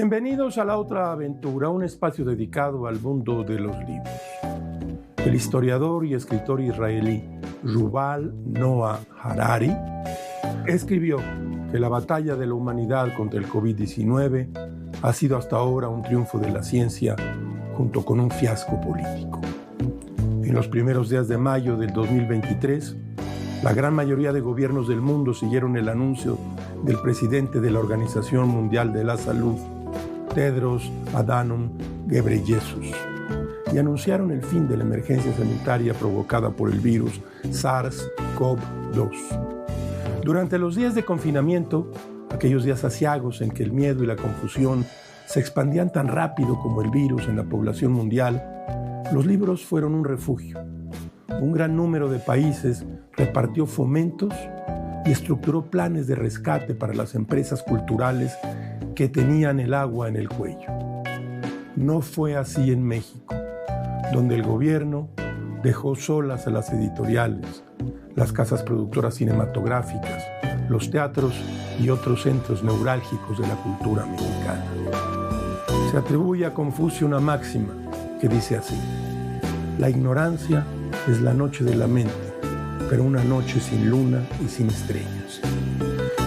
Bienvenidos a La Otra Aventura, un espacio dedicado al mundo de los libros. El historiador y escritor israelí Yuval Noah Harari escribió que la batalla de la humanidad contra el COVID-19 ha sido hasta ahora un triunfo de la ciencia junto con un fiasco político. En los primeros días de mayo del 2023, la gran mayoría de gobiernos del mundo siguieron el anuncio del presidente de la Organización Mundial de la Salud, Tedros Adhanom Ghebreyesus, y anunciaron el fin de la emergencia sanitaria provocada por el virus SARS-CoV-2. Durante los días de confinamiento, aquellos días aciagos en que el miedo y la confusión se expandían tan rápido como el virus en la población mundial, los libros fueron un refugio. Un gran número de países repartió fomentos y estructuró planes de rescate para las empresas culturales que tenían el agua en el cuello. No fue así en México, donde el gobierno dejó solas a las editoriales, las casas productoras cinematográficas, los teatros y otros centros neurálgicos de la cultura mexicana. Se atribuye a Confucio una máxima que dice así: la ignorancia es la noche de la mente, pero una noche sin luna y sin estrellas.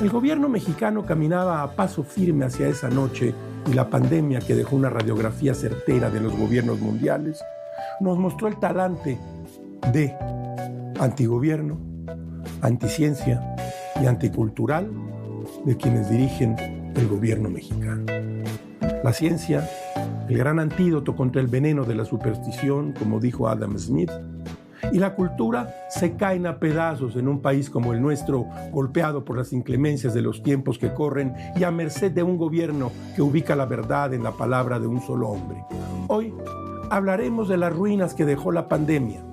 El gobierno mexicano caminaba a paso firme hacia esa noche y la pandemia, que dejó una radiografía certera de los gobiernos mundiales, nos mostró el talante de antigobierno, anticiencia y anticultural de quienes dirigen el gobierno mexicano. La ciencia, el gran antídoto contra el veneno de la superstición, como dijo Adam Smith, y la cultura se caen a pedazos en un país como el nuestro, golpeado por las inclemencias de los tiempos que corren y a merced de un gobierno que ubica la verdad en la palabra de un solo hombre. Hoy hablaremos de las ruinas que dejó la pandemia,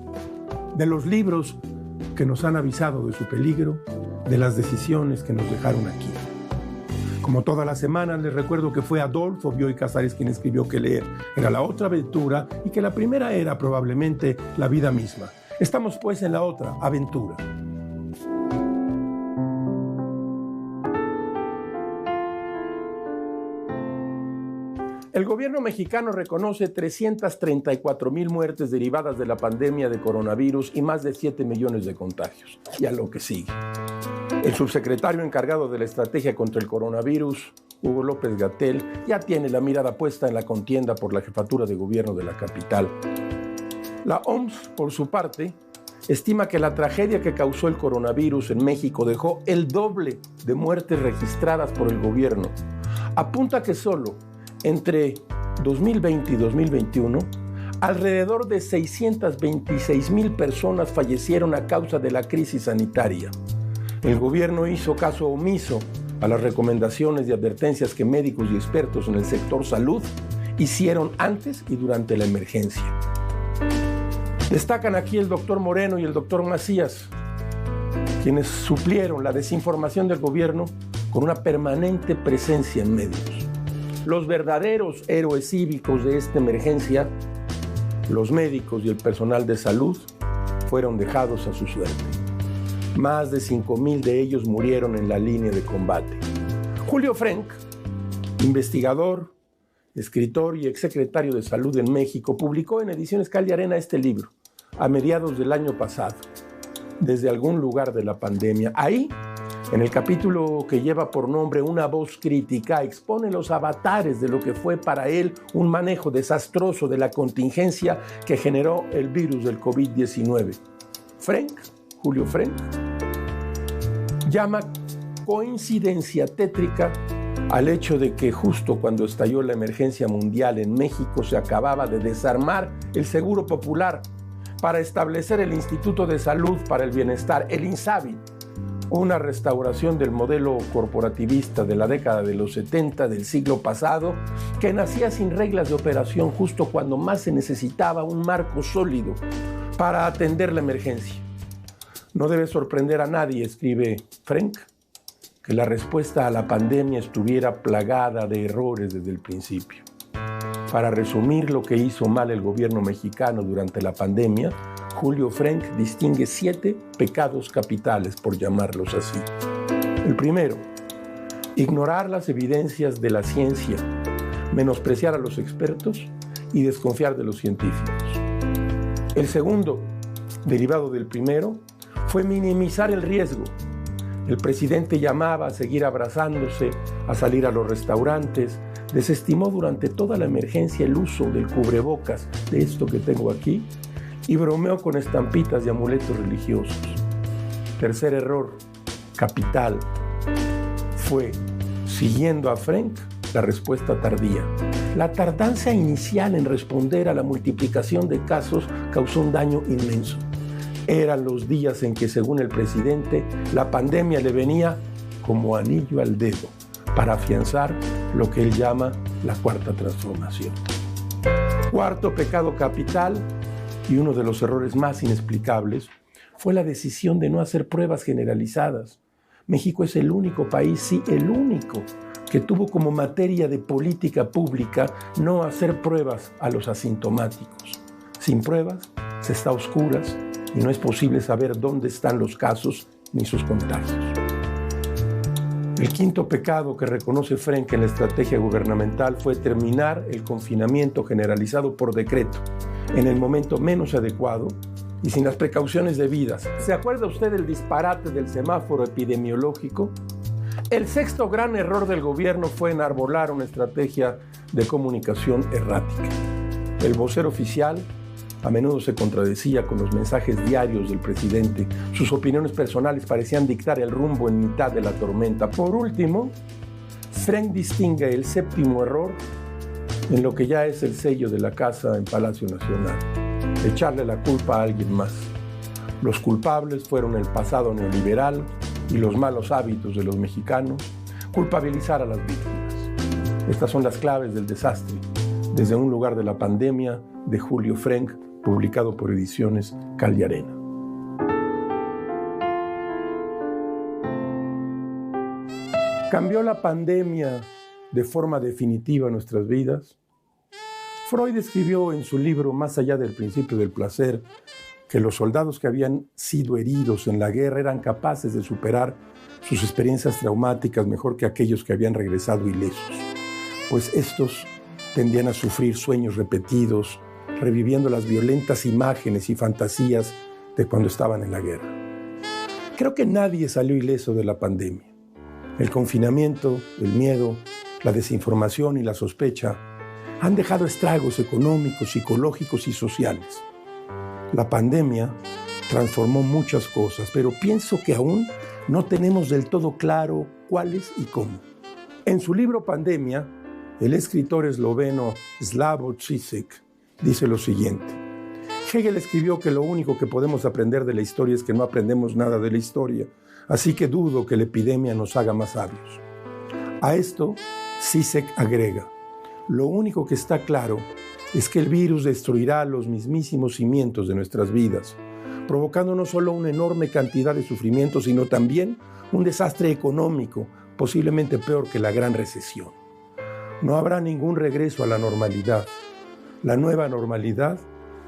de los libros que nos han avisado de su peligro, de las decisiones que nos dejaron aquí. Como todas las semanas, les recuerdo que fue Adolfo Bioy Casares quien escribió que leer era la otra aventura y que la primera era probablemente la vida misma. Estamos pues en la otra aventura. El gobierno mexicano reconoce 334,000 muertes derivadas de la pandemia de coronavirus y más de 7 millones de contagios. Y a lo que sigue. El subsecretario encargado de la estrategia contra el coronavirus, Hugo López-Gatell, ya tiene la mirada puesta en la contienda por la jefatura de gobierno de la capital. La OMS, por su parte, estima que la tragedia que causó el coronavirus en México dejó el doble de muertes registradas por el gobierno. Apunta que solo entre 2020 y 2021, alrededor de 626,000 personas fallecieron a causa de la crisis sanitaria. El gobierno hizo caso omiso a las recomendaciones y advertencias que médicos y expertos en el sector salud hicieron antes y durante la emergencia. Destacan aquí el doctor Moreno y el doctor Macías, quienes suplieron la desinformación del gobierno con una permanente presencia en medios. Los verdaderos héroes cívicos de esta emergencia, los médicos y el personal de salud, fueron dejados a su suerte. Más de 5,000 de ellos murieron en la línea de combate. Julio Frenk, investigador, escritor y exsecretario de Salud en México, publicó en Ediciones Cal y Arena este libro, a mediados del año pasado, Desde algún lugar de la pandemia. Ahí, en el capítulo que lleva por nombre Una voz crítica, expone los avatares de lo que fue para él un manejo desastroso de la contingencia que generó el virus del COVID-19. Julio Frenk, llama coincidencia tétrica al hecho de que justo cuando estalló la emergencia mundial en México se acababa de desarmar el Seguro Popular para establecer el Instituto de Salud para el Bienestar, el INSABI, una restauración del modelo corporativista de la década de los 70 del siglo pasado, que nacía sin reglas de operación justo cuando más se necesitaba un marco sólido para atender la emergencia. No debe sorprender a nadie, escribe Frenk, que la respuesta a la pandemia estuviera plagada de errores desde el principio. Para resumir lo que hizo mal el gobierno mexicano durante la pandemia, Julio Frenk distingue 7 pecados capitales, por llamarlos así. El primero, ignorar las evidencias de la ciencia, menospreciar a los expertos y desconfiar de los científicos. El segundo, derivado del primero, fue minimizar el riesgo. El presidente llamaba a seguir abrazándose, a salir a los restaurantes, desestimó durante toda la emergencia el uso del cubrebocas, de esto que tengo aquí, y bromeó con estampitas y amuletos religiosos. Tercer error, capital, fue, siguiendo a Frenk, la respuesta tardía. La tardanza inicial en responder a la multiplicación de casos causó un daño inmenso. Eran los días en que, según el presidente, la pandemia le venía como anillo al dedo para afianzar lo que él llama la cuarta transformación. Cuarto pecado capital, y uno de los errores más inexplicables, fue la decisión de no hacer pruebas generalizadas. México es el único país, sí, el único, que tuvo como materia de política pública no hacer pruebas a los asintomáticos. Sin pruebas, se está a oscuras y no es posible saber dónde están los casos ni sus contagios. El quinto pecado que reconoce Frenk en la estrategia gubernamental fue terminar el confinamiento generalizado por decreto, en el momento menos adecuado y sin las precauciones debidas. ¿Se acuerda usted del disparate del semáforo epidemiológico? El sexto gran error del gobierno fue enarbolar una estrategia de comunicación errática. El vocero oficial a menudo se contradecía con los mensajes diarios del presidente. Sus opiniones personales parecían dictar el rumbo en mitad de la tormenta. Por último, Frenk distingue el séptimo error en lo que ya es el sello de la casa en Palacio Nacional: echarle la culpa a alguien más. Los culpables fueron el pasado neoliberal y los malos hábitos de los mexicanos, culpabilizar a las víctimas. Estas son las claves del desastre, desde un lugar de la pandemia, de Julio Frenk, publicado por Ediciones Cal y Arena. ¿Cambió la pandemia de forma definitiva nuestras vidas? Freud escribió en su libro Más allá del principio del placer que los soldados que habían sido heridos en la guerra eran capaces de superar sus experiencias traumáticas mejor que aquellos que habían regresado ilesos, pues estos tendían a sufrir sueños repetidos, reviviendo las violentas imágenes y fantasías de cuando estaban en la guerra. Creo que nadie salió ileso de la pandemia. El confinamiento, el miedo, la desinformación y la sospecha han dejado estragos económicos, psicológicos y sociales. La pandemia transformó muchas cosas, pero pienso que aún no tenemos del todo claro cuáles y cómo. En su libro Pandemia, el escritor esloveno Slavoj Žižek dice lo siguiente: Hegel escribió que lo único que podemos aprender de la historia es que no aprendemos nada de la historia, así que dudo que la epidemia nos haga más sabios. A esto, Žižek agrega: lo único que está claro es que el virus destruirá los mismísimos cimientos de nuestras vidas, provocando no solo una enorme cantidad de sufrimiento, sino también un desastre económico, posiblemente peor que la gran recesión. No habrá ningún regreso a la normalidad. La nueva normalidad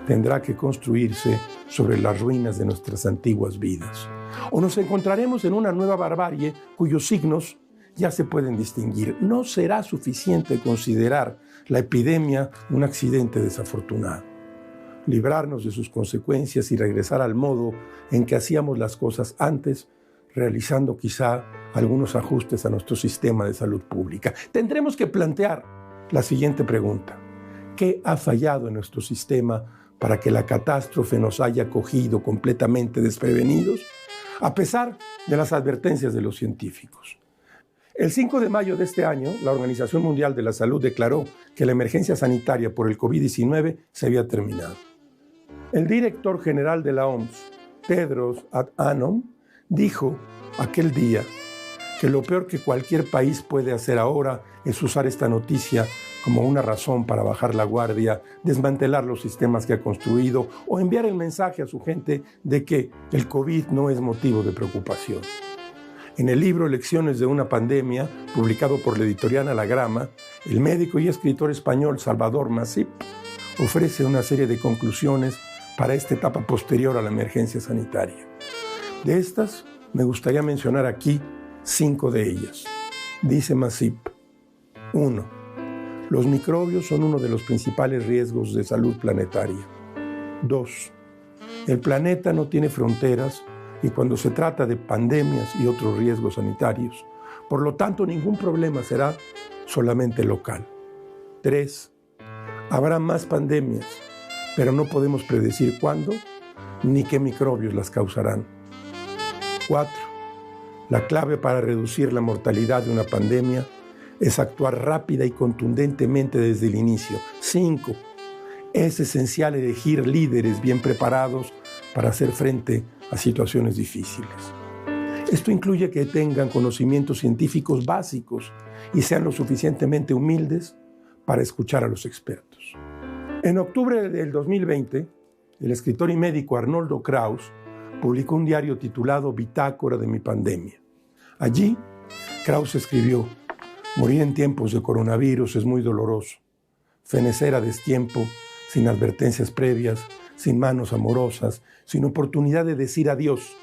tendrá que construirse sobre las ruinas de nuestras antiguas vidas. O nos encontraremos en una nueva barbarie cuyos signos ya se pueden distinguir. No será suficiente considerar la epidemia un accidente desafortunado. Librarnos de sus consecuencias y regresar al modo en que hacíamos las cosas antes, realizando quizá algunos ajustes a nuestro sistema de salud pública. Tendremos que plantear la siguiente pregunta: ¿qué ha fallado en nuestro sistema para que la catástrofe nos haya cogido completamente desprevenidos, a pesar de las advertencias de los científicos? El 5 de mayo de este año, la Organización Mundial de la Salud declaró que la emergencia sanitaria por el COVID-19 se había terminado. El director general de la OMS, Tedros Adhanom, dijo aquel día que lo peor que cualquier país puede hacer ahora es usar esta noticia como una razón para bajar la guardia, desmantelar los sistemas que ha construido o enviar el mensaje a su gente de que el COVID no es motivo de preocupación. En el libro Lecciones de una pandemia, publicado por la editorial Anagrama, el médico y escritor español Salvador Masip ofrece una serie de conclusiones para esta etapa posterior a la emergencia sanitaria. De estas, me gustaría mencionar aquí 5 de ellas. Dice Masip: 1. Los microbios son uno de los principales riesgos de salud planetaria. 2. El planeta no tiene fronteras y cuando se trata de pandemias y otros riesgos sanitarios, por lo tanto ningún problema será solamente local. 3. Habrá más pandemias, pero no podemos predecir cuándo ni qué microbios las causarán. 4. La clave para reducir la mortalidad de una pandemia es actuar rápida y contundentemente desde el inicio. 5. Es esencial elegir líderes bien preparados para hacer frente a situaciones difíciles. Esto incluye que tengan conocimientos científicos básicos y sean lo suficientemente humildes para escuchar a los expertos. En octubre del 2020, el escritor y médico Arnoldo Kraus publicó un diario titulado Bitácora de mi pandemia. Allí, Kraus escribió: morir en tiempos de coronavirus es muy doloroso. Fenecer a destiempo, sin advertencias previas, sin manos amorosas, sin oportunidad de decir adiós,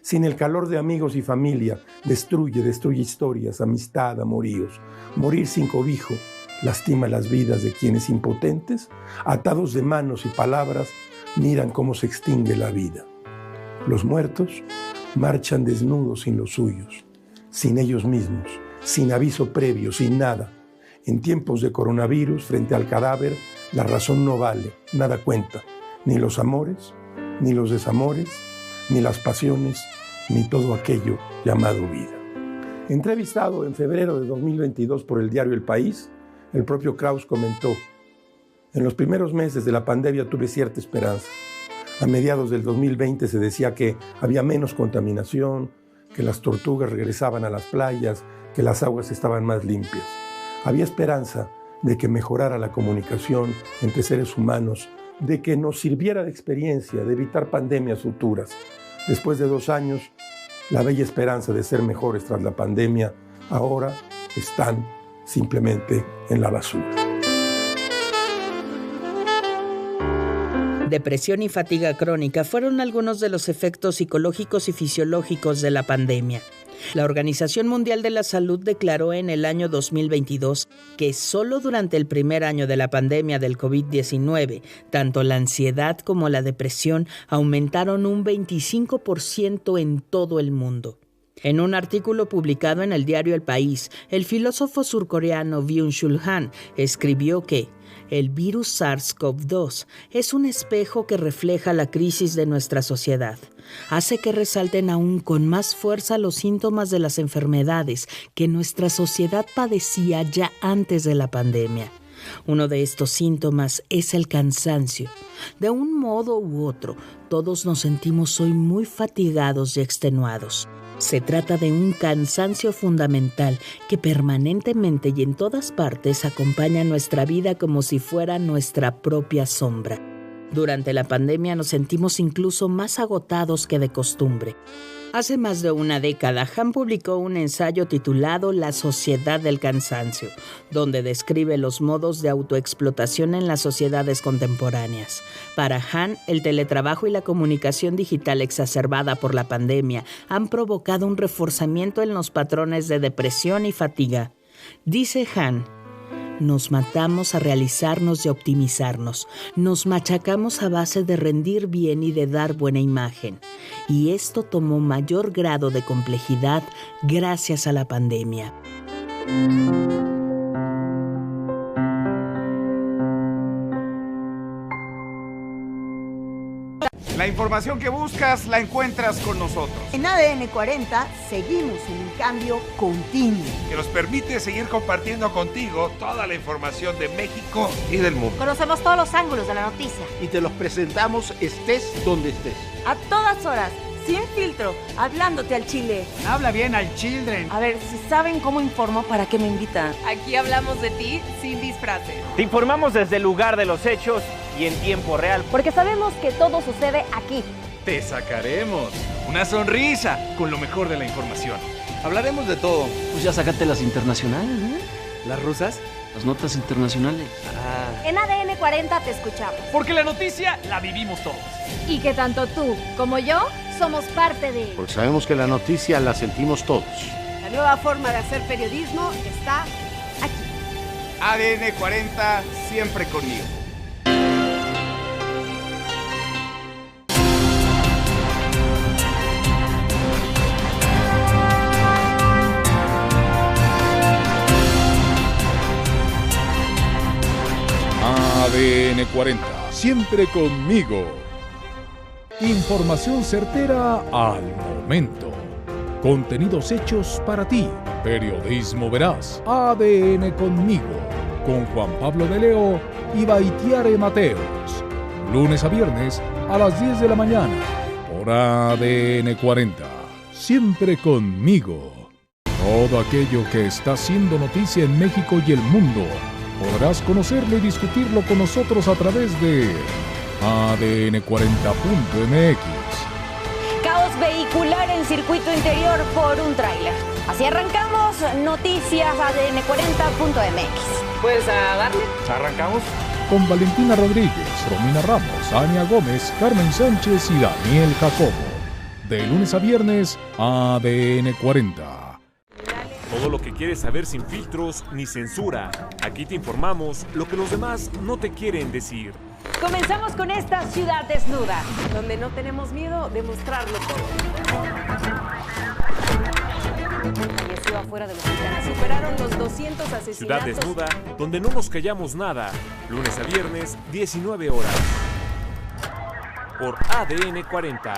sin el calor de amigos y familia, destruye historias, amistad, amoríos. Morir sin cobijo lastima las vidas de quienes impotentes, atados de manos y palabras, miran cómo se extingue la vida. Los muertos marchan desnudos sin los suyos, sin ellos mismos, sin aviso previo, sin nada. En tiempos de coronavirus, frente al cadáver, la razón no vale, nada cuenta, ni los amores, ni los desamores, ni las pasiones, ni todo aquello llamado vida. Entrevistado en febrero de 2022 por el diario El País, el propio Kraus comentó: en los primeros meses de la pandemia tuve cierta esperanza. A mediados del 2020 se decía que había menos contaminación, que las tortugas regresaban a las playas, que las aguas estaban más limpias. Había esperanza de que mejorara la comunicación entre seres humanos, de que nos sirviera de experiencia, de evitar pandemias futuras. Después de 2 años, la bella esperanza de ser mejores tras la pandemia ahora están simplemente en la basura. Depresión y fatiga crónica fueron algunos de los efectos psicológicos y fisiológicos de la pandemia. La Organización Mundial de la Salud declaró en el año 2022 que solo durante el primer año de la pandemia del COVID-19, tanto la ansiedad como la depresión aumentaron un 25% en todo el mundo. En un artículo publicado en el diario El País, el filósofo surcoreano Byung-Chul Han escribió que el virus SARS-CoV-2 es un espejo que refleja la crisis de nuestra sociedad. Hace que resalten aún con más fuerza los síntomas de las enfermedades que nuestra sociedad padecía ya antes de la pandemia. Uno de estos síntomas es el cansancio. De un modo u otro, todos nos sentimos hoy muy fatigados y extenuados. Se trata de un cansancio fundamental que permanentemente y en todas partes acompaña nuestra vida como si fuera nuestra propia sombra. Durante la pandemia nos sentimos incluso más agotados que de costumbre. Hace más de una década, Han publicó un ensayo titulado La sociedad del cansancio, donde describe los modos de autoexplotación en las sociedades contemporáneas. Para Han, el teletrabajo y la comunicación digital exacerbada por la pandemia han provocado un reforzamiento en los patrones de depresión y fatiga. Dice Han: nos matamos a realizarnos y a optimizarnos. Nos machacamos a base de rendir bien y de dar buena imagen. Y esto tomó mayor grado de complejidad gracias a la pandemia. La información que buscas la encuentras con nosotros. En ADN 40 seguimos en un cambio continuo que nos permite seguir compartiendo contigo toda la información de México y del mundo. Conocemos todos los ángulos de la noticia y te los presentamos estés donde estés. A todas horas, sin filtro, hablándote al chile. Habla bien al children. A ver, si saben cómo informo, ¿para qué me invitan? Aquí hablamos de ti sin disfraces. Te informamos desde el lugar de los hechos y en tiempo real. Porque sabemos que todo sucede aquí. Te sacaremos una sonrisa con lo mejor de la información. Hablaremos de todo. Pues ya sácate las internacionales, ¿eh? ¿Las rusas? Las notas internacionales. En ADN 40 te escuchamos. Porque la noticia la vivimos todos. Y que tanto tú como yo somos parte de... Porque sabemos que la noticia la sentimos todos. La nueva forma de hacer periodismo está aquí. ADN 40, siempre conmigo. ADN 40, siempre conmigo. Información certera al momento. Contenidos hechos para ti. Periodismo veraz. ADN conmigo. Con Juan Pablo de Leo y Baitiare Mateos. Lunes a viernes a las 10 de la mañana. Por ADN 40. Siempre conmigo. Todo aquello que está siendo noticia en México y el mundo. Podrás conocerlo y discutirlo con nosotros a través de ADN40.mx. Caos vehicular en circuito interior por un tráiler. Así arrancamos Noticias ADN40.mx. ¿Puedes darle? ¿Arrancamos? Con Valentina Rodríguez, Romina Ramos, Ania Gómez, Carmen Sánchez y Daniel Jacobo. De lunes a viernes, ADN 40. Todo lo que quieres saber sin filtros ni censura. Aquí te informamos lo que los demás no te quieren decir. Comenzamos con esta ciudad desnuda, donde no tenemos miedo de mostrarlo todo. Falleció afuera de los hospitales. Superaron los 200 asesinatos. Ciudad desnuda, donde no nos callamos nada. Lunes a viernes, 19 horas. Por ADN 40.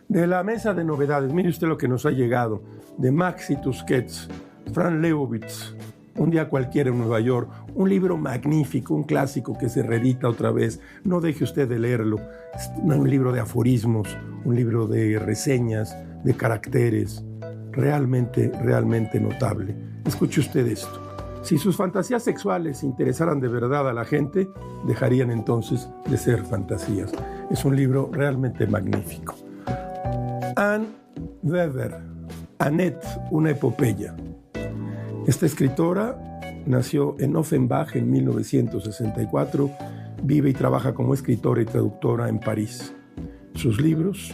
De la mesa de novedades, mire usted lo que nos ha llegado. De Maxi Tusquets, Fran Lebowitz, Un día cualquiera en Nueva York. Un libro magnífico, un clásico que se reedita otra vez. No deje usted de leerlo. Es un libro de aforismos, un libro de reseñas, de caracteres. Realmente, realmente notable. Escuche usted esto. Si sus fantasías sexuales interesaran de verdad a la gente, dejarían entonces de ser fantasías. Es un libro realmente magnífico. Anne Weber, Annette, una epopeya. Esta escritora nació en Offenbach en 1964, vive y trabaja como escritora y traductora en París. Sus libros,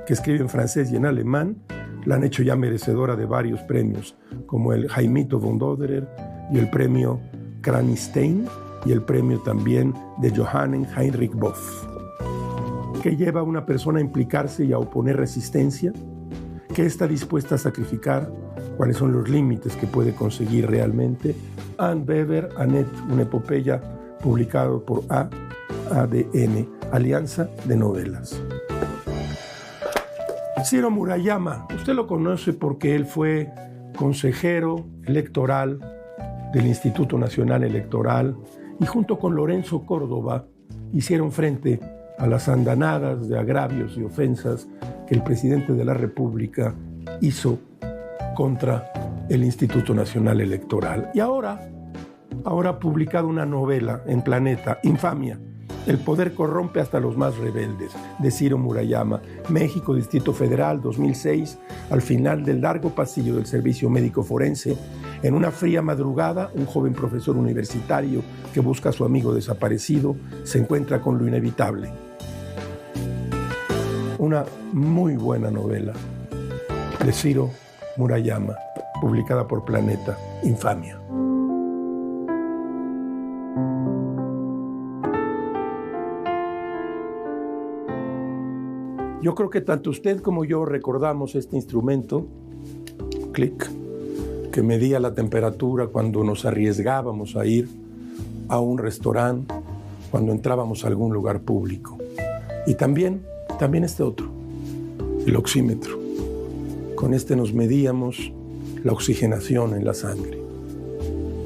que escribe en francés y en alemán, la han hecho ya merecedora de varios premios, como el Jaimito von Doderer y el premio Kranistein y el premio también de Johann Heinrich Boff. ¿Qué lleva a una persona a implicarse y a oponer resistencia? ¿Qué está dispuesta a sacrificar? ¿Cuáles son los límites que puede conseguir realmente? Anne Weber, Annette, una epopeya, publicado por ADN, Alianza de Novelas. Ciro Murayama, usted lo conoce porque él fue consejero electoral del Instituto Nacional Electoral y junto con Lorenzo Córdoba hicieron frente a las andanadas de agravios y ofensas que el presidente de la República hizo contra el Instituto Nacional Electoral. Y ahora ha publicado una novela en Planeta, Infamia. El poder corrompe hasta los más rebeldes, de Ciro Murayama. México, Distrito Federal, 2006, al final del largo pasillo del Servicio Médico Forense, en una fría madrugada, un joven profesor universitario que busca a su amigo desaparecido se encuentra con lo inevitable. Una muy buena novela de Ciro Murayama, publicada por Planeta, Infamia. Yo creo que tanto usted como yo recordamos este instrumento, clic, que medía la temperatura cuando nos arriesgábamos a ir a un restaurante, cuando entrábamos a algún lugar público. Y también este otro, el oxímetro. Con este nos medíamos la oxigenación en la sangre.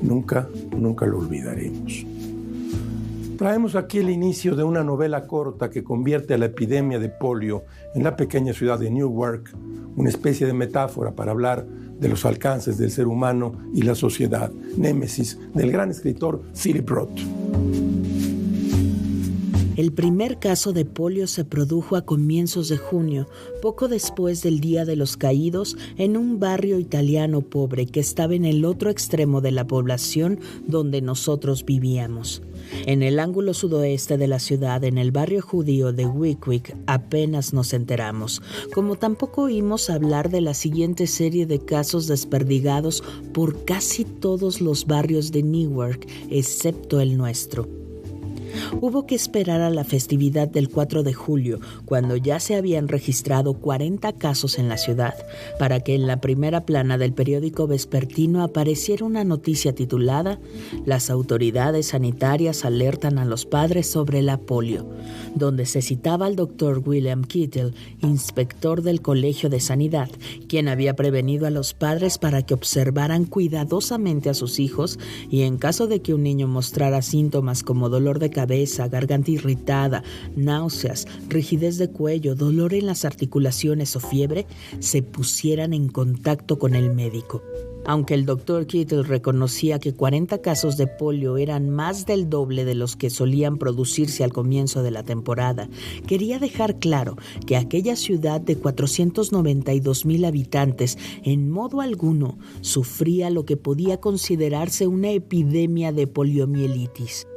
Nunca lo olvidaremos. Traemos aquí el inicio de una novela corta que convierte a la epidemia de polio en la pequeña ciudad de Newark, una especie de metáfora para hablar de los alcances del ser humano y la sociedad. Némesis, del gran escritor Philip Roth. El primer caso de polio se produjo a comienzos de junio, poco después del Día de los Caídos, en un barrio italiano pobre que estaba en el otro extremo de la población donde nosotros vivíamos. En el ángulo sudoeste de la ciudad, en el barrio judío de Wickwik, apenas nos enteramos, como tampoco oímos hablar de la siguiente serie de casos desperdigados por casi todos los barrios de Newark, excepto el nuestro. Hubo que esperar a la festividad del 4 de julio, cuando ya se habían registrado 40 casos en la ciudad, para que en la primera plana del periódico vespertino apareciera una noticia titulada «Las autoridades sanitarias alertan a los padres sobre la polio», donde se citaba al doctor William Kittle, inspector del Colegio de Sanidad, quien había prevenido a los padres para que observaran cuidadosamente a sus hijos y en caso de que un niño mostrara síntomas como dolor de cabeza, garganta irritada, náuseas, rigidez de cuello, dolor en las articulaciones o fiebre, se pusieran en contacto con el médico. Aunque el doctor Kittle reconocía que 40 casos de polio eran más del doble de los que solían producirse al comienzo de la temporada, quería dejar claro que aquella ciudad de 492,000 habitantes en modo alguno sufría lo que podía considerarse una epidemia de poliomielitis.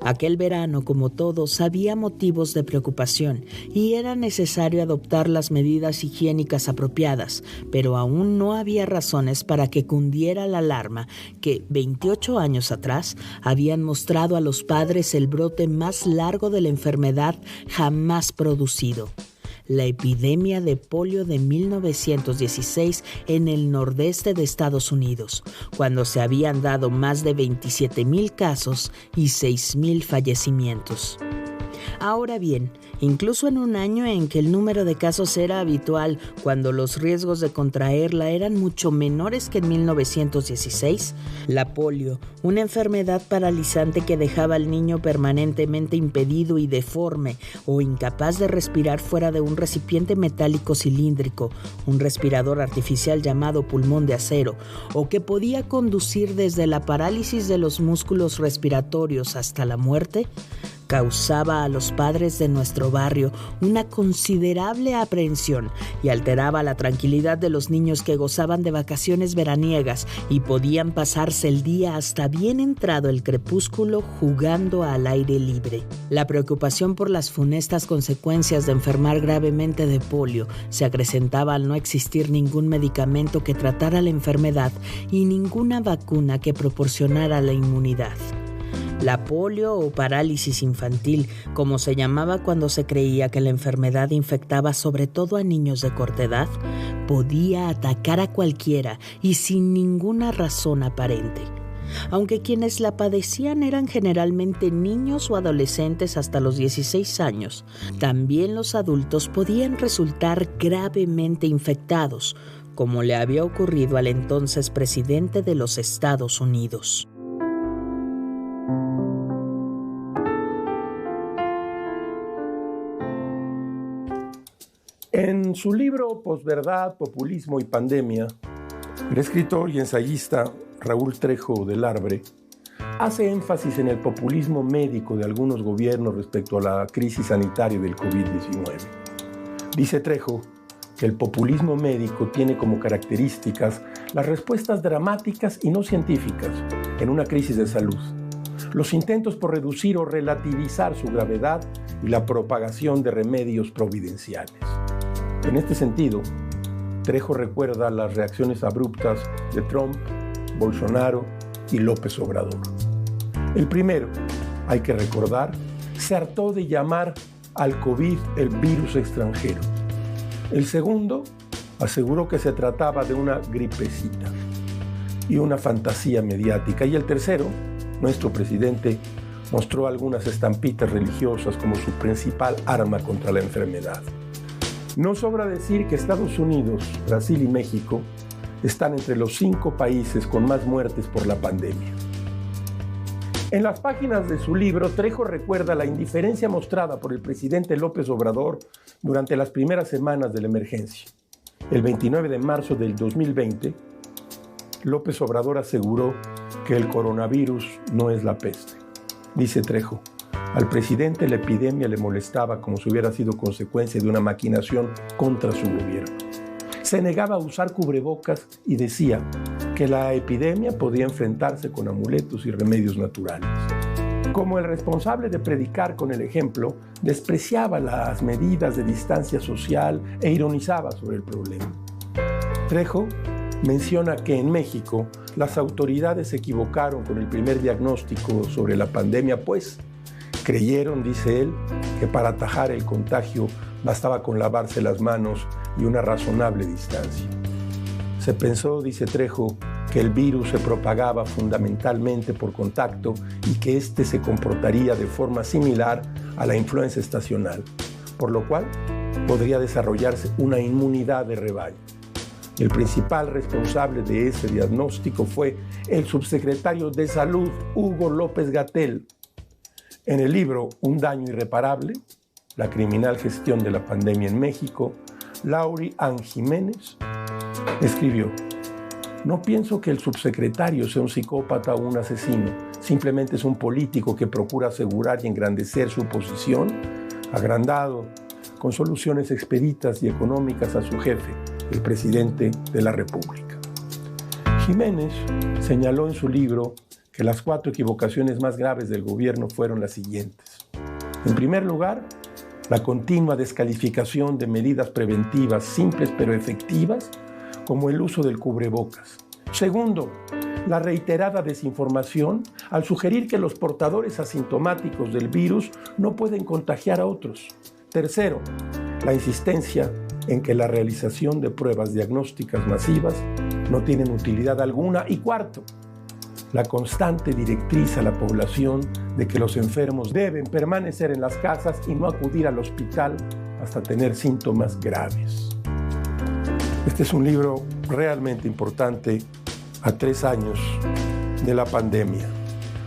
Aquel verano, como todos, había motivos de preocupación y era necesario adoptar las medidas higiénicas apropiadas, pero aún no había razones para que cundiera la alarma que 28 años atrás habían mostrado a los padres el brote más largo de la enfermedad jamás producido. La epidemia de polio de 1916 en el nordeste de Estados Unidos, cuando se habían dado más de 27,000 casos y 6,000 fallecimientos. Ahora bien, incluso en un año en que el número de casos era habitual, cuando los riesgos de contraerla eran mucho menores que en 1916, la polio, una enfermedad paralizante que dejaba al niño permanentemente impedido y deforme o incapaz de respirar fuera de un recipiente metálico cilíndrico, un respirador artificial llamado pulmón de acero, o que podía conducir desde la parálisis de los músculos respiratorios hasta la muerte, causaba a los padres de nuestro barrio una considerable aprehensión y alteraba la tranquilidad de los niños que gozaban de vacaciones veraniegas y podían pasarse el día hasta bien entrado el crepúsculo jugando al aire libre. La preocupación por las funestas consecuencias de enfermar gravemente de polio se acrecentaba al no existir ningún medicamento que tratara la enfermedad y ninguna vacuna que proporcionara la inmunidad. La polio o parálisis infantil, como se llamaba cuando se creía que la enfermedad infectaba sobre todo a niños de corta edad, podía atacar a cualquiera y sin ninguna razón aparente. Aunque quienes la padecían eran generalmente niños o adolescentes hasta los 16 años, también los adultos podían resultar gravemente infectados, como le había ocurrido al entonces presidente de los Estados Unidos. En su libro Posverdad, Populismo y Pandemia, el escritor y ensayista Raúl Trejo del Arbre hace énfasis en el populismo médico de algunos gobiernos respecto a la crisis sanitaria del COVID-19. Dice Trejo que el populismo médico tiene como características las respuestas dramáticas y no científicas en una crisis de salud, los intentos por reducir o relativizar su gravedad y la propagación de remedios providenciales. En este sentido, Trejo recuerda las reacciones abruptas de Trump, Bolsonaro y López Obrador. El primero, hay que recordar, se hartó de llamar al COVID el virus extranjero. El segundo, aseguró que se trataba de una gripecita y una fantasía mediática. Y el tercero, nuestro presidente, mostró algunas estampitas religiosas como su principal arma contra la enfermedad. No sobra decir que Estados Unidos, Brasil y México están entre los 5 países con más muertes por la pandemia. En las páginas de su libro, Trejo recuerda la indiferencia mostrada por el presidente López Obrador durante las primeras semanas de la emergencia. El 29 de marzo del 2020, López Obrador aseguró que el coronavirus no es la peste. Dice Trejo, al presidente la epidemia le molestaba como si hubiera sido consecuencia de una maquinación contra su gobierno. Se negaba a usar cubrebocas y decía que la epidemia podía enfrentarse con amuletos y remedios naturales. Como el responsable de predicar con el ejemplo, despreciaba las medidas de distancia social e ironizaba sobre el problema. Trejo menciona que en México las autoridades se equivocaron con el primer diagnóstico sobre la pandemia, pues creyeron, dice él, que para atajar el contagio bastaba con lavarse las manos y una razonable distancia. Se pensó, dice Trejo, que el virus se propagaba fundamentalmente por contacto y que éste se comportaría de forma similar a la influenza estacional, por lo cual podría desarrollarse una inmunidad de rebaño. El principal responsable de ese diagnóstico fue el subsecretario de Salud, Hugo López-Gatell. En el libro Un daño irreparable, la criminal gestión de la pandemia en México, Laurie Ann Jiménez escribió: no pienso que el subsecretario sea un psicópata o un asesino, simplemente es un político que procura asegurar y engrandecer su posición, agrandado, con soluciones expeditas y económicas a su jefe, el presidente de la República. Jiménez señaló en su libro que las 4 equivocaciones más graves del gobierno fueron las siguientes. En primer lugar, la continua descalificación de medidas preventivas simples pero efectivas, como el uso del cubrebocas. Segundo, la reiterada desinformación al sugerir que los portadores asintomáticos del virus no pueden contagiar a otros. Tercero, la insistencia en que la realización de pruebas diagnósticas masivas no tienen utilidad alguna. Y cuarto, la constante directriz a la población de que los enfermos deben permanecer en las casas y no acudir al hospital hasta tener síntomas graves. Este es un libro realmente importante a 3 años de la pandemia.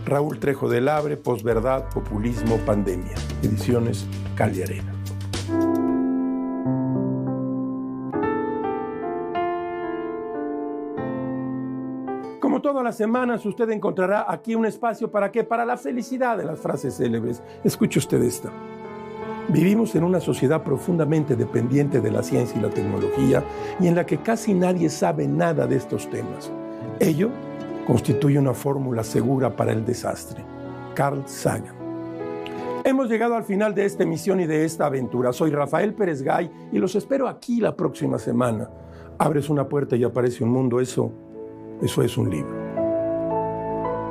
Raúl Trejo del Abre, Posverdad, Populismo, Pandemia. Ediciones Calle Arena. Como todas las semanas, usted encontrará aquí un espacio ¿para qué? Para la felicidad de las frases célebres. Escuche usted esta. Vivimos en una sociedad profundamente dependiente de la ciencia y la tecnología y en la que casi nadie sabe nada de estos temas. Ello constituye una fórmula segura para el desastre. Carl Sagan. Hemos llegado al final de esta emisión y de esta aventura. Soy Rafael Pérez Gay y los espero aquí la próxima semana. Abres una puerta y aparece un mundo. Eso es un libro.